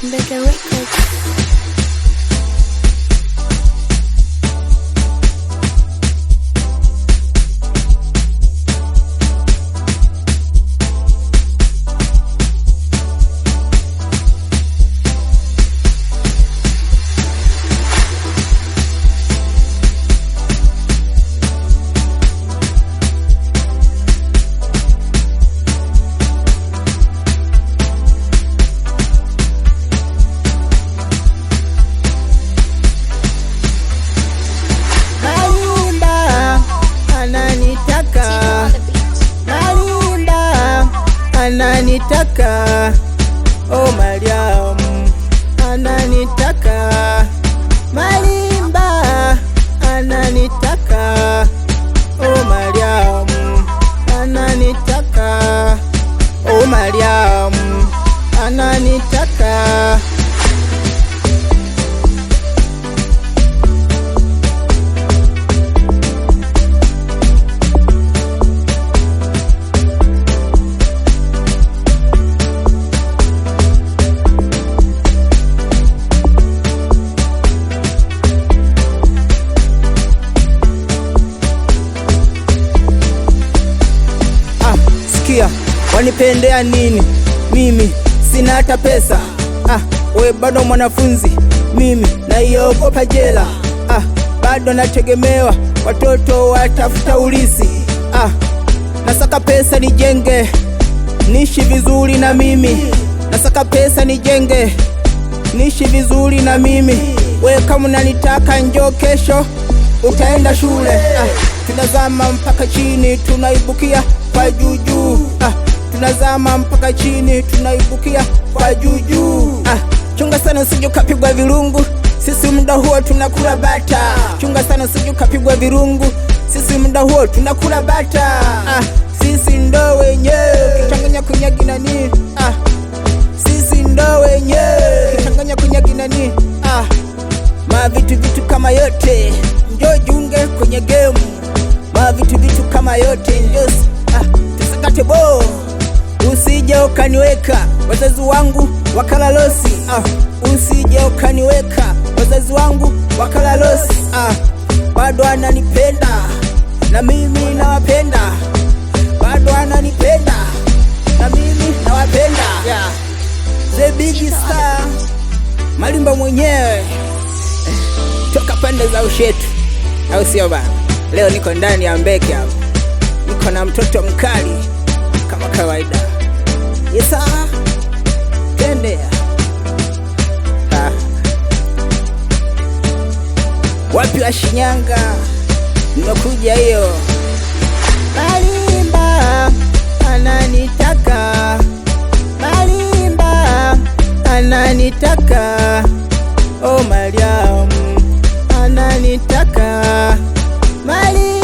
Mbega Records. Ananitaka, oh Mariam, ananitaka, Malimba, ananitaka, oh Mariam, ananitaka, oh Mariam, ananitaka. Wanipendea nini? Mimi sina hata pesa. We bado mwanafunzi, mimi naiogopa jela. Bado nategemewa, watoto watafuta ulisi. Nasaka pesa nijenge, nishi vizuri na mimi. Nasaka pesa nijenge, nishi vizuri na mimi. We kama unanitaka njoo kesho, utaenda shule. Tunazama mpaka chini, tunaibukia kwa juju. Tunazama mpaka chini, tunaibukia kwa juju. Chunga sana usije ukapigwa virungu, sisi muda huo tunakula bata. Chunga sana usije ukapigwa virungu, sisi muda huo tunakula bata. Sisi ndo wenyewe kichanganya kunyagi nani. Sisi ndo wenyewe kichanganya kunyagi nani. Vitu kama yote njoo junge kwenye game. Vitu kama yote njoo tusakate bo. Usije ukaniweka wazazi wangu wakala losi. Usije ukaniweka wazazi wangu wakala losi. Bado ananipenda na mimi nawapenda. Bado ananipenda na mimi nawapenda. The big star Malimba mwenyewe toka pande za Ushetu, au sio bana? Leo niko ndani ya Mbeke hapo, niko na mtoto mkali kama kawaida. Yesa, tende. Wapi wa Shinyanga, nimekuja hiyo. Malimba ananitaka, Malimba ananitaka, oh Mariam, ananitaka, Malimba.